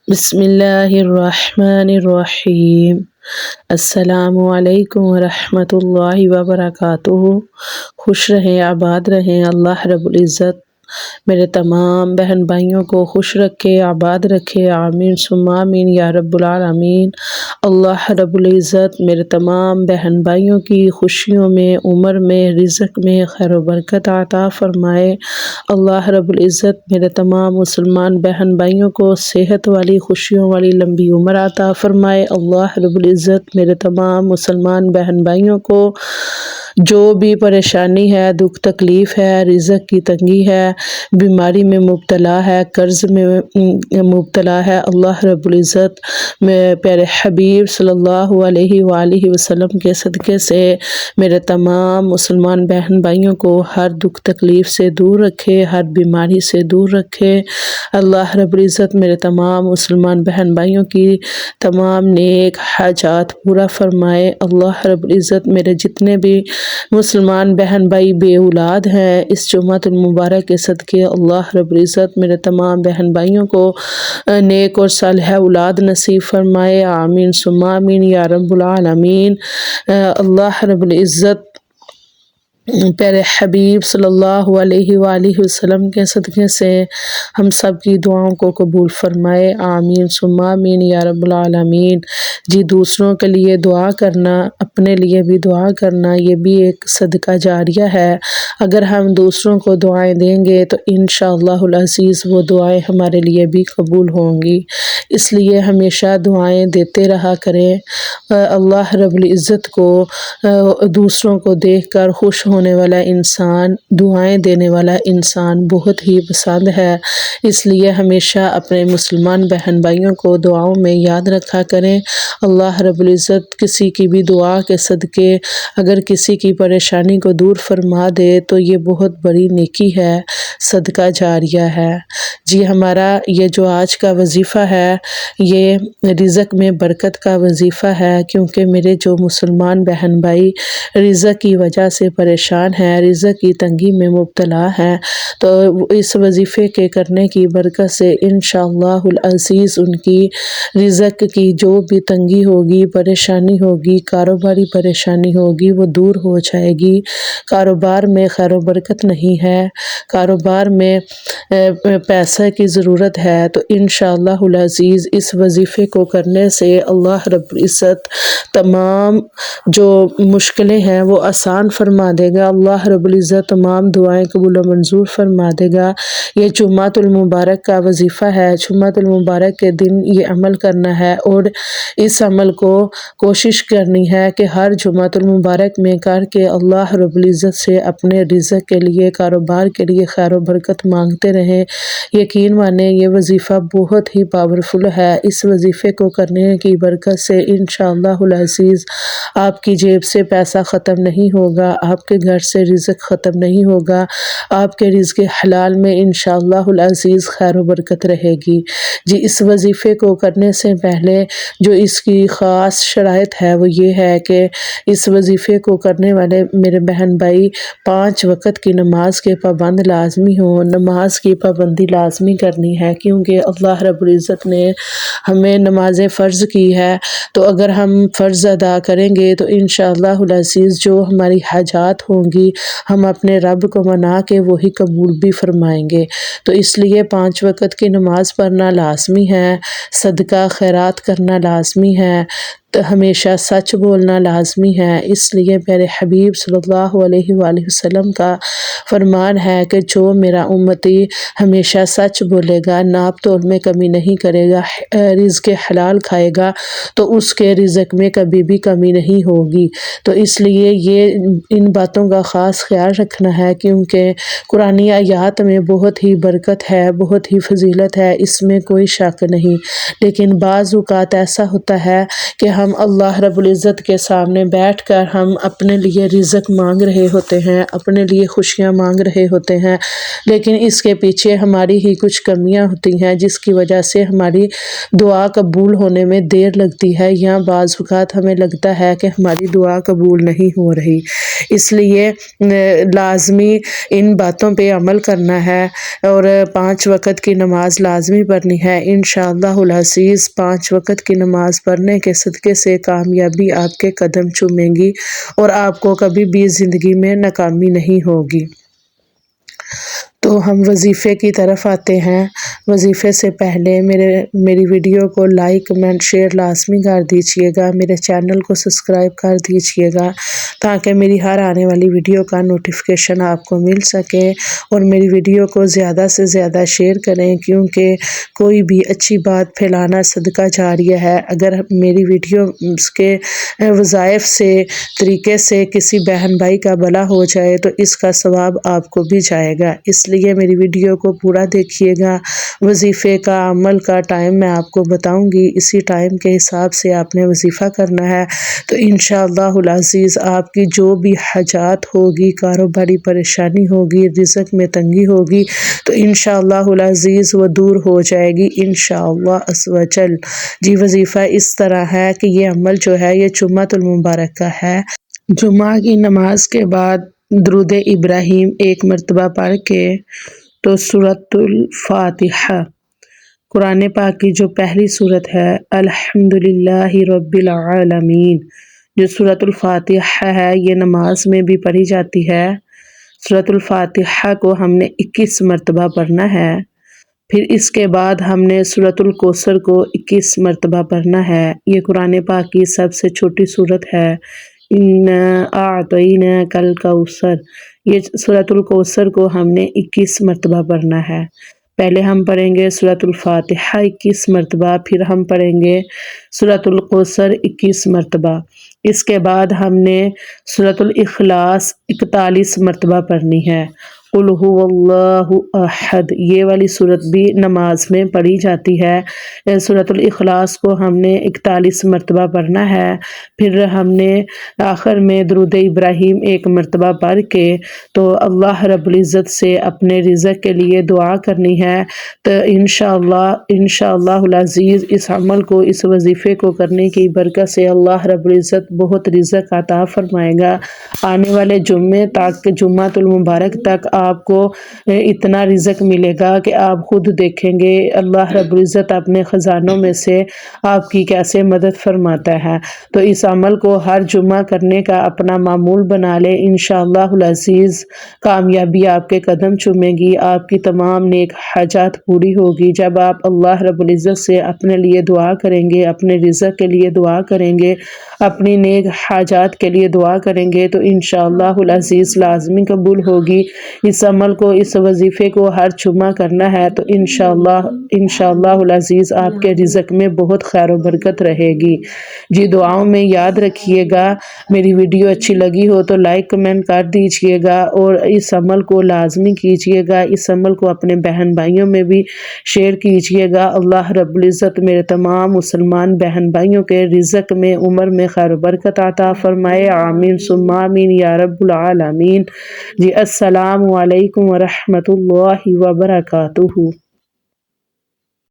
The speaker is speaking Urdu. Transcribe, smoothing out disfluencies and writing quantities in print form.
بسم اللہ الرحمن الرحیم۔ السلام علیکم ورحمۃ اللہ وبرکاتہ۔ خوش رہیں، آباد رہیں۔ اللہ رب العزت میرے تمام بہن بھائیوں کو خوش رکھے، آباد رکھے، آمین ثم آمین یا رب العالمین۔ اللہ رب العزت میرے تمام بہن بھائیوں کی خوشیوں میں، عمر میں، رزق میں خیر و برکت عطا فرمائے۔ اللہ رب العزت میرے تمام مسلمان بہن بھائیوں کو صحت والی، خوشیوں والی لمبی عمر عطا فرمائے۔ اللہ رب العزت میرے تمام مسلمان بہن بھائیوں کو جو بھی پریشانی ہے، دکھ تکلیف ہے، رزق کی تنگی ہے، بیماری میں مبتلا ہے، قرض میں مبتلا ہے، اللہ رب العزت میں پیارے حبیب صلی اللہ علیہ وآلہ وسلم کے صدقے سے میرے تمام مسلمان بہن بھائیوں کو ہر دکھ تکلیف سے دور رکھے، ہر بیماری سے دور رکھے۔ اللہ رب العزت میرے تمام مسلمان بہن بھائیوں کی تمام نیک حاجات پورا فرمائے۔ اللہ رب العزت میرے جتنے بھی مسلمان بہن بھائی بے اولاد ہیں، اس جمعہ المبارک کے صدقے اللہ رب العزت میرے تمام بہن بھائیوں کو نیک اور صالح اولاد نصیب فرمائے، آمین ثم آمین یا رب العالمین۔ اللہ رب العزت پیارے حبیب صلی اللہ علیہ وآلہ وسلم کے صدقے سے ہم سب کی دعاؤں کو قبول فرمائے، آمین ثم آمین یا رب العالمین۔ جی دوسروں کے لیے دعا کرنا، اپنے لیے بھی دعا کرنا، یہ بھی ایک صدقہ جاریہ ہے۔ اگر ہم دوسروں کو دعائیں دیں گے تو انشاءاللہ العزیز وہ دعائیں ہمارے لیے بھی قبول ہوں گی، اس لیے ہمیشہ دعائیں دیتے رہا کریں۔ اللہ رب العزت کو دوسروں کو دیکھ کر خوش ہونے والا انسان، دعائیں دینے والا انسان بہت ہی پسند ہے، اس لیے ہمیشہ اپنے مسلمان بہن بھائیوں کو دعاؤں میں یاد رکھا کریں۔ اللہ رب العزت کسی کی بھی دعا کے صدقے اگر کسی کی پریشانی کو دور فرما دے تو یہ بہت بڑی نیکی ہے، صدقہ جاریہ ہے۔ جی ہمارا یہ جو آج کا وظیفہ ہے یہ رزق میں برکت کا وظیفہ ہے، کیونکہ میرے جو مسلمان بہن بھائی رزق کی وجہ سے پریشان ہیں، رزق کی تنگی میں مبتلا ہیں، تو اس وظیفے کے کرنے کی برکت سے انشاءاللہ العزیز ان کی رزق کی جو بھی تنگی ہوگی، پریشانی ہوگی، کاروباری پریشانی ہوگی وہ دور ہو جائے گی۔ کاروبار میں خیر و برکت نہیں ہے، کاروبار میں پیسے کی ضرورت ہے، تو انشاءاللہ العزیز اس وظیفے کو کرنے سے اللہ رب العزت تمام جو مشکلیں ہیں وہ آسان فرما دے گا۔ اللہ رب العزت تمام دعائیں قبول و منظور فرما دے گا۔ یہ جمعہ المبارک کا وظیفہ ہے، جمعہ المبارک کے دن یہ عمل کرنا ہے، اور اس عمل کو کوشش کرنی ہے کہ ہر جمعہ المبارک میں کر کے اللہ رب العزت سے اپنے رزق کے لیے، کاروبار کے لیے خیر و برکت مانگتے رہیں۔ یقین مانیں یہ وظیفہ بہت ہی پاورفل ہے، اس وظیفے کو کرنے کی برکت سے انشاءاللہ العزیز آپ کی جیب سے پیسہ ختم نہیں ہوگا، آپ کے گھر سے رزق ختم نہیں ہوگا، آپ کے رزق حلال میں انشاءاللہ العزیز خیر و برکت رہے گی۔ جی اس وظیفے کو کرنے سے پہلے جو اس کی خاص شرائط ہے وہ یہ ہے کہ اس وظیفے کو کرنے والے میرے بہن بھائی 5 وقت کی نماز کے پابند لازمی ہوں۔ نماز کی پابندی لازمی کرنی ہے، کیونکہ اللہ رب العزت نے ہمیں نمازیں فرض کی ہے، تو اگر ہم فرض ادا کریں گے تو انشاءاللہ العزیز جو ہماری حاجات ہوں گی ہم اپنے رب کو منا کے وہی قبول بھی فرمائیں گے۔ تو اس لیے 5 وقت کی نماز پڑھنا لازمی ہے، صدقہ خیرات کرنا لازمی ہے، ہمیشہ سچ بولنا لازمی ہے۔ اس لیے پیارے حبیب صلی اللہ علیہ وآلہ وسلم کا فرمان ہے کہ جو میرا امتی ہمیشہ سچ بولے گا، ناپ تول میں کمی نہیں کرے گا، رزق حلال کھائے گا، تو اس کے رزق میں کبھی بھی کمی نہیں ہوگی۔ تو اس لیے یہ ان باتوں کا خاص خیال رکھنا ہے، کیونکہ قرآنی آیات میں بہت ہی برکت ہے، بہت ہی فضیلت ہے، اس میں کوئی شک نہیں، لیکن بعض اوقات ایسا ہوتا ہے کہ ہم ہم اللہ رب العزت کے سامنے بیٹھ کر ہم اپنے لیے رزق مانگ رہے ہوتے ہیں، اپنے لیے خوشیاں مانگ رہے ہوتے ہیں، لیکن اس کے پیچھے ہماری ہی کچھ کمیاں ہوتی ہیں جس کی وجہ سے ہماری دعا قبول ہونے میں دیر لگتی ہے، یا بعض اوقات ہمیں لگتا ہے کہ ہماری دعا قبول نہیں ہو رہی۔ اس لیے لازمی ان باتوں پہ عمل کرنا ہے اور 5 وقت کی نماز لازمی پڑھنی ہے۔ انشاءاللہ العزیز 5 وقت کی نماز پڑھنے کے صدقے سے کامیابی آپ کے قدم چومے گی اور آپ کو کبھی بھی زندگی میں ناکامی نہیں ہوگی۔ تو ہم وظیفے کی طرف آتے ہیں۔ وظیفے سے پہلے میری ویڈیو کو لائک کمنٹ شیئر لازمی کر دیجئے گا، میرے چینل کو سبسکرائب کر دیجئے گا تاکہ میری ہر آنے والی ویڈیو کا نوٹیفیکیشن آپ کو مل سکے، اور میری ویڈیو کو زیادہ سے زیادہ شیئر کریں، کیونکہ کوئی بھی اچھی بات پھیلانا صدقہ جاریہ ہے۔ اگر میری ویڈیو کے وظائف سے طریقے سے کسی بہن بھائی کا بھلا ہو جائے تو اس کا ثواب آپ کو بھی جائے گا، اس لیے میری ویڈیو کو پورا دیکھیے گا۔ وظیفے کا عمل کا ٹائم میں آپ کو بتاؤں گی، اسی ٹائم کے حساب سے آپ نے وظیفہ کرنا ہے، تو انشاءاللہ العزیز آپ کی جو بھی حاجات ہوگی، کاروباری پریشانی ہوگی، رزق میں تنگی ہوگی، تو انشاءاللہ العزیز وہ دور ہو جائے گی انشاءاللہ عز و جل۔ جی وظیفہ اس طرح ہے کہ یہ عمل جو ہے یہ جمعۃ المبارک کا ہے۔ جمعہ کی نماز کے بعد درود ابراہیم 1 مرتبہ پڑھ کے تو سورۃ الفاتحہ، قرآن پاک کی جو پہلی سورت ہے الحمدللہ رب العالمین، جو سورۃ الفاتحہ ہے یہ نماز میں بھی پڑھی جاتی ہے۔ سورۃ الفاتحہ کو ہم نے 21 مرتبہ پڑھنا ہے، پھر اس کے بعد ہم نے سورۃ الکوثر کو 21 مرتبہ پڑھنا ہے۔ یہ قرآن پاک کی سب سے چھوٹی سورت ہے۔ اِنَّا أَعْطَيْنَاكَ الْكَوْثَرَ، یہ سورۃ الکوثر کو ہم نے 21 مرتبہ پڑھنا ہے۔ پہلے ہم پڑھیں گے سورۃ الفاتحہ 21 مرتبہ، پھر ہم پڑھیں گے سورۃ الکوثر 21 مرتبہ، اس کے بعد ہم نے سورۃ الاخلاص 41 مرتبہ پڑھنی ہے۔ قُلْ هُوَ اللَّهُ أَحَدٌ، یہ والی سورت بھی نماز میں پڑھی جاتی ہے۔ سورۃ الاخلاص کو ہم نے 41 مرتبہ پڑھنا ہے، پھر ہم نے آخر میں درود ابراہیم 1 مرتبہ پڑھ کے تو اللہ رب العزت سے اپنے رزق کے لیے دعا کرنی ہے۔ تو انشاءاللہ العزیز اس عمل کو، اس وظیفے کو کرنے کی برکت سے اللہ رب العزت بہت رزق عطا فرمائے گا۔ آنے والے جمعے تک، جمعۃ المبارک تک آپ کو اتنا رزق ملے گا کہ آپ خود دیکھیں گے اللہ رب العزت اپنے خزانوں میں سے آپ کی کیسے مدد فرماتا ہے۔ تو اس عمل کو ہر جمعہ کرنے کا اپنا معمول بنا لے، انشاءاللہ العزیز کامیابی آپ کے قدم چومے گی، آپ کی تمام نیک حاجات پوری ہوگی۔ جب آپ اللہ رب العزت سے اپنے لیے دعا کریں گے، اپنے رزق کے لیے دعا کریں گے، اپنی نیک حاجات کے لیے دعا کریں گے تو انشاءاللہ العزیز لازمی قبول ہوگی۔ اس عمل کو، اس وظیفے کو ہر جمعہ کرنا ہے تو انشاءاللہ العزیز آپ کے رزق میں بہت خیر و برکت رہے گی۔ جی دعاؤں میں یاد رکھیے گا۔ میری ویڈیو اچھی لگی ہو تو لائک کمنٹ کر دیجئے گا اور اس عمل کو لازمی کیجئے گا، اس عمل کو اپنے بہن بھائیوں میں بھی شیئر کیجئے گا۔ اللہ رب العزت میرے تمام مسلمان بہن بھائیوں کے رزق میں، عمر میں خیر و برکت عطا فرمائے، آمین ثم آمین یا رب العالمین۔ جی السلام علیکم ورحمۃ اللہ وبرکاتہ۔